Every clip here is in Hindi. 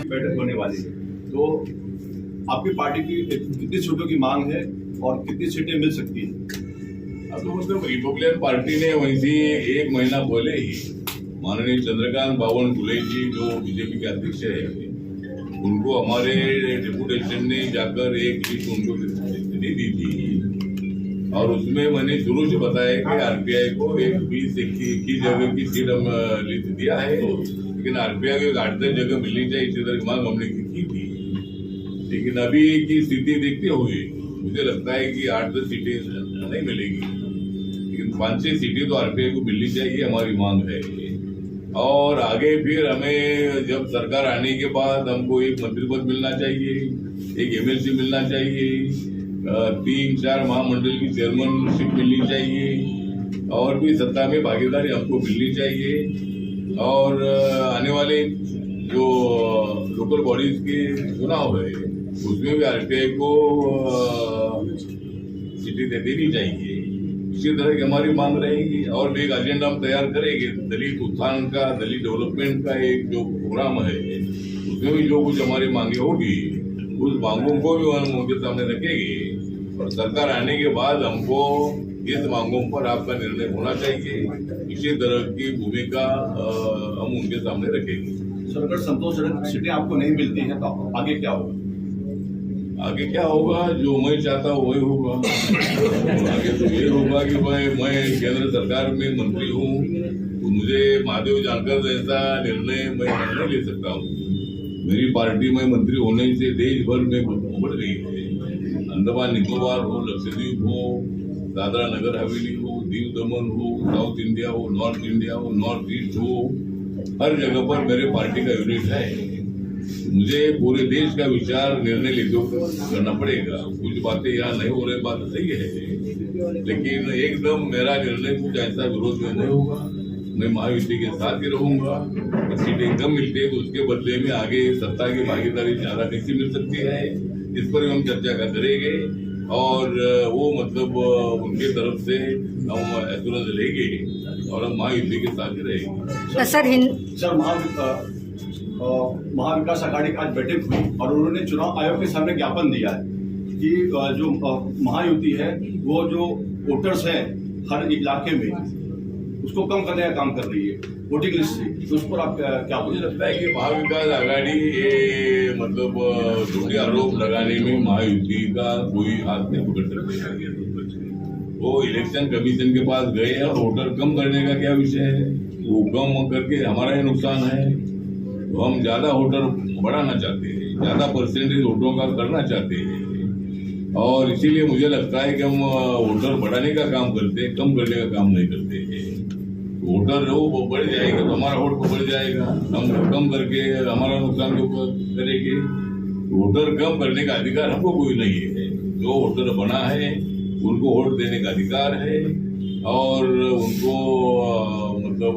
बैठक होने वाली है, तो आपकी पार्टी की कितनी सीटों की मांग है और कितनी सीटें मिल सकती है? अब तो मतलब रिपब्लिकन पार्टी ने वैसे एक महीना पहले ही माननीय चंद्रकांत बावन फुले जी जो बीजेपी के अध्यक्ष है, उनको हमारे डेपुटेशन ने जाकर एक लिस्ट उनको दे दी थी और उसमें मैंने शुरू से बताया कि आरपीआई को एक 20-21 जगह की सीट हम लिस्ट दिया है, लेकिन आरपीआई को 8-10 जगह मिलनी चाहिए, इसी तरह की मांग हमने की थी। लेकिन अभी की स्थिति देखते हुए मुझे लगता है कि 8-10 सीटें नहीं मिलेगी, लेकिन 5-6 सीटें तो आरपीआई को मिलनी चाहिए, हमारी मांग है। और आगे फिर हमें जब सरकार आने के बाद हमको एक मंत्री पद मिलना चाहिए, एक एमएलसी मिलना चाहिए, 3-4 महामंडल की चेयरमैनशिप मिलनी चाहिए और भी सत्ता में भागीदारी हमको मिलनी चाहिए। और आने वाले जो लोकल बॉडीज के चुनाव है उसमें भी आरटीआई को सीटें देनी चाहिए। इसी तरह की हमारी मांग रहेगी और भी एक एजेंडा हम तैयार करेंगे, दलित उत्थान का, दलित डेवलपमेंट का एक जो प्रोग्राम है उसमें भी जो कुछ हमारी मांगे होगी उस मांगों को भी हम उनके सामने रखेंगे और सरकार आने के बाद हमको इस मांगों पर आपका निर्णय होना चाहिए। इसी तरह की भूमिका हम उनके सामने रखेंगे। सर, अगर संतोषजनक सीटें आपको नहीं मिलती हैं तो आगे क्या होगा? आगे क्या होगा, जो मैं चाहता हूँ वही होगा। आगे तो ये होगा कि मैं केंद्र सरकार में मंत्री हूँ, तो मुझे महादेव जानकर जैसा निर्णय मैं नहीं ले सकता हूँ। मेरी पार्टी में मंत्री होने से देश भर में बढ़ गई है। अंडमान निकोबार हो, लक्षद्वीप हो, दादरा नगर हवेली हो, दीव दमन हो, साउथ इंडिया हो, नॉर्थ इंडिया हो, नॉर्थ ईस्ट हो, हर जगह पर मेरे पार्टी का यूनिट है। मुझे पूरे देश का विचार निर्णय लेते करना पड़ेगा। कुछ बातें यहाँ नहीं हो रही, बात सही है, लेकिन एकदम मेरा निर्णय कुछ ऐसा विरोध में नहीं होगा। मैं महायुति के साथ ही रहूंगा। सीटें कम मिलती है तो उसके बदले में आगे सत्ता की भागीदारी ज्यादा कैसी मिल सकती है, इस पर हम चर्चा करेंगे और वो मतलब उनके तरफ से हम एश्योरेंस लेंगे और हम महायुति के साथ ही रहेंगे। सर, महाविकास आघाड़ी का आज बैठक हुई और उन्होंने चुनाव आयोग के सामने ज्ञापन दिया है कि जो महायुति है वो जो वोटर्स हैं हर इलाके में उसको कम करने का काम कर रही है वोटिंग लिस्ट से, तो उस पर आप क्या मुझे लगता है कि महाविकास आघाड़ी ये मतलब झूठे आरोप लगाने में महायुति का कोई हाथ नहीं पकड़ सकते। वो इलेक्शन कमीशन के पास गए और वोटर कम करने का क्या विषय है, वो कम करके हमारा ही नुकसान है। तो हम ज्यादा वोटर बढ़ाना चाहते हैं, ज्यादा परसेंटेज वोटों का करना चाहते हैं और इसीलिए मुझे लगता है कि हम वोटर बढ़ाने का काम करते हैं, कम करने का काम नहीं करते हैं। वोटर जो वो बढ़ जाएगा तो हमारा वोट को बढ़ जाएगा, हम कम करके हमारा नुकसान करेंगे। वोटर कम करने का अधिकार हमको कोई नहीं है। जो वोटर बना है उनको वोट देने का अधिकार है और उनको मतलब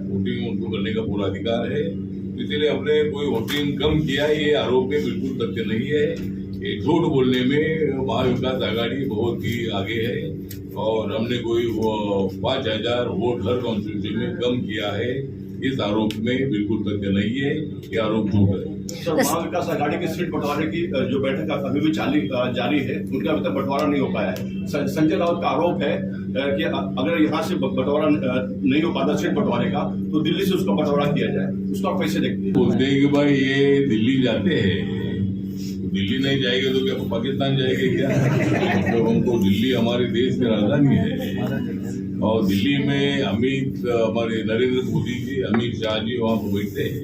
वोटिंग उनको करने का पूरा अधिकार है। इसीलिए हमने कोई वोटिंग कम किया ये आरोप में बिल्कुल तथ्य नहीं है। ये झूठ बोलने में महाविकास आघाड़ी बहुत ही आगे है और हमने कोई 5,000 वोट हर कॉन्स्टिट्यूंसी में कम किया है, इस आरोप में बिल्कुल तथ्य नहीं है, ये आरोप झूठ है। सर, महाविकास आघाड़ी की सीट बंटवारे की जो बैठक अभी भी जारी है, उनका अभी तक बंटवारा नहीं हो पाया है। संजय राउत का आरोप है कि अगर यहाँ से बंटवारा नहीं हो पाता सीट बंटवारे का तो दिल्ली से उसका बंटवारा किया जाए, उसको आप कैसे देखते हैं? बोलते हैं कि भाई ये दिल्ली जाते हैं, दिल्ली नहीं जाएंगे तो क्या पाकिस्तान जाएंगे क्या? तो हमको दिल्ली हमारे देश की राजधानी है और दिल्ली में हमारे नरेंद्र मोदी जी, अमित शाह जी वहाँ पर बैठते हैं।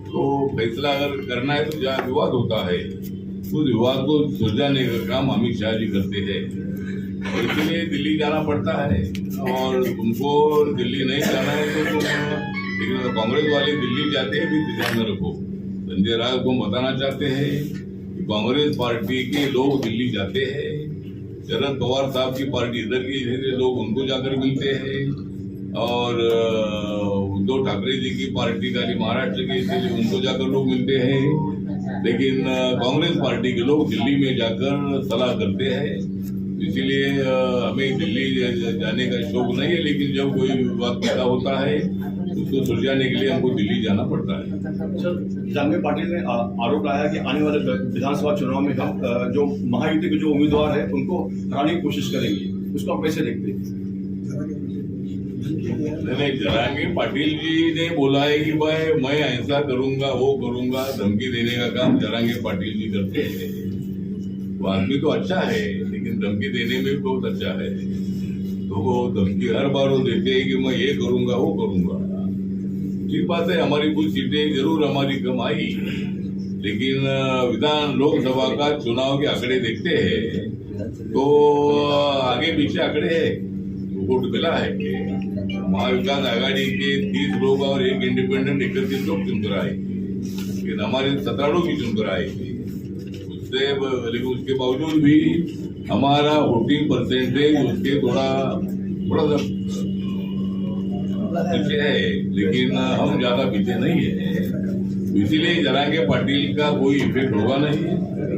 तो फैसला अगर करना है तो जहाँ विवाद होता है उस विवाद को सुलझाने का काम अमित शाह जी करते हैं और इसलिए दिल्ली जाना पड़ता है। और तुमको दिल्ली नहीं जाना है तो लेकिन कांग्रेस वाले दिल्ली जाते हैं भी ध्यान में रखो। संजय राउत को बताना चाहते हैं कि कांग्रेस पार्टी के लोग दिल्ली जाते हैं, शरद पवार साहब की पार्टी इधर की लोग उनको जाकर मिलते हैं और उद्धव ठाकरे जी की पार्टी खाली महाराष्ट्र के इसलिए उनको जाकर लोग मिलते हैं, लेकिन कांग्रेस पार्टी के लोग दिल्ली में जाकर सलाह करते हैं इसीलिए हमें दिल्ली जाने का शौक नहीं है, लेकिन जब कोई विवाद पैदा होता है उसको सुलझाने के लिए हमको दिल्ली जाना पड़ता है। सर, जहांगीर पाटिल ने आरोप लगाया कि आने वाले विधानसभा चुनाव में हम जो महायुति के जो उम्मीदवार है उनको हराने की कोशिश करेंगे, उसको आप कैसे देखते हैं? नहीं, जरांगे पाटिल जी ने बोला है कि भाई मैं ऐसा करूंगा वो करूंगा, धमकी देने का काम जरांगे पाटिल जी करते हैं। वो आदमी तो अच्छा है, लेकिन धमकी देने में बहुत अच्छा है। तो वो धमकी हर बार वो देते हैं कि मैं ये करूंगा वो करूंगा। ठीक बात है, हमारी कुछ सीटें जरूर हमारी कम आई, लेकिन लोकसभा का चुनाव के आंकड़े देखते हैं तो आगे पीछे आंकड़े है, वोट मिला है। महाविकास आघाड़ी के 30 लोग और एक इंडिपेंडेंट 31 लोग चुनकर आएंगे, लेकिन हमारे 17 लोग ही चुनकर आएंगे उससे। लेकिन उसके बावजूद भी हमारा वोटिंग परसेंटेज उसके थोड़ा सा पीछे है, लेकिन हम ज्यादा पीछे नहीं है। इसीलिए जरांगे पाटिल का कोई इफेक्ट होगा नहीं।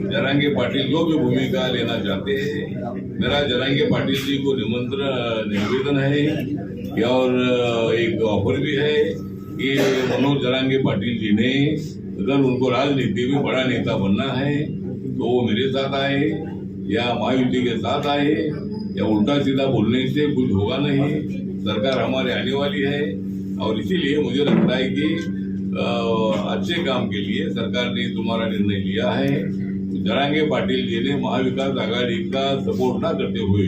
जरांगे पाटिल जो भी भूमिका लेना चाहते हैं, मेरा जरांगे पाटिल जी को निवेदन है और एक ऑफर भी है कि मनोज जरांगे पाटिल जी ने अगर उनको राजनीति में बड़ा नेता बनना है तो वो मेरे साथ आए या महायुति के साथ आए, या उल्टा सीधा बोलने से कुछ होगा नहीं। सरकार हमारे आने वाली है और इसीलिए मुझे लगता है कि अच्छे काम के लिए सरकार ने तुम्हारा निर्णय लिया है। जरांगे पाटिल जी ने महाविकास आघाड़ी का सपोर्ट न करते हुए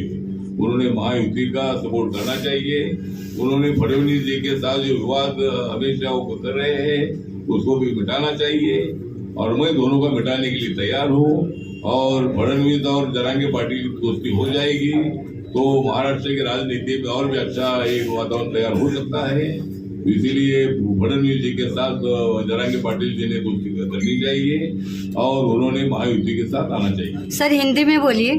उन्होंने महायुति का सपोर्ट करना चाहिए। उन्होंने फडणवीस जी के साथ जो विवाद हमेशा वो कर रहे हैं उसको भी मिटाना चाहिए, और मैं दोनों का मिटाने के लिए तैयार हूँ। और फडणवीस और जरांगे पाटिल की दोस्ती हो जाएगी तो महाराष्ट्र की राजनीति में और भी अच्छा एक वातावरण तैयार हो सकता है। इसीलिए फडणवीस जी के साथ जरांगे पाटिल जी ने दोस्ती करनी चाहिए और उन्होंने महायुति के साथ आना चाहिए। सर, हिंदी में बोलिए।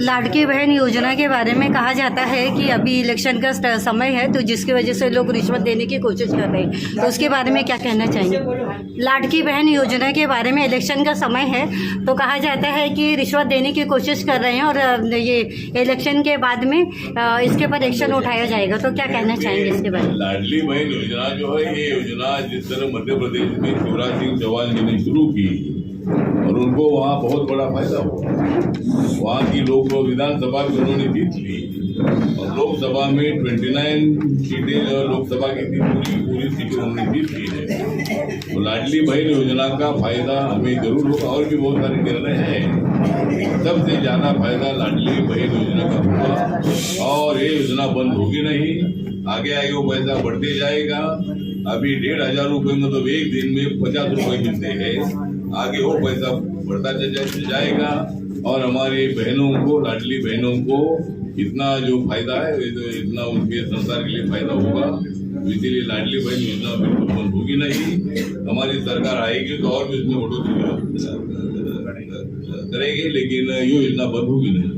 लाडकी बहन योजना के बारे में कहा जाता है कि अभी इलेक्शन का समय है तो जिसकी वजह से लोग रिश्वत देने की कोशिश कर रहे हैं, तो उसके बारे में क्या कहना चाहेंगे? लाडकी बहन योजना के बारे में इलेक्शन का समय है तो कहा जाता है कि रिश्वत देने की कोशिश कर रहे हैं और ये इलेक्शन के बाद में इसके ऊपर एक्शन उठाया जाएगा, तो क्या कहना चाहेंगे इसके बारे में? लाडली बहन योजना जो है, ये योजना जिस तरह मध्य प्रदेश में शिवराज सिंह चौहान जी ने शुरू की और उनको वहाँ बहुत बड़ा फायदा हुआ। वहाँ की विधानसभा भी उन्होंने जीत ली और लोकसभा में 29 सीटें लोकसभा की पूरी सीटें उन्होंने जीत ली है। तो लाडली बहन योजना का फायदा हमें जरूर होगा। और भी बहुत सारे निर्णय हैं, सबसे ज्यादा फायदा लाडली बहन योजना का होगा और ये योजना बंद होगी नहीं। आगे आगे वो पैसा बढ़ते जाएगा। अभी 1500 रुपए मतलब एक दिन में 50 रुपए मिलते हैं, आगे वो पैसा बढ़ता जाएगा और हमारी बहनों को, लाडली बहनों को इतना जो फायदा है इतना उनके संसार के लिए फायदा होगा। इसीलिए लाडली बहन योजना बिल्कुल बंद होगी नहीं। हमारी सरकार आएगी तो और भी इसमें बढ़ोतरी करेगी, लेकिन ये योजना बंद होगी नहीं।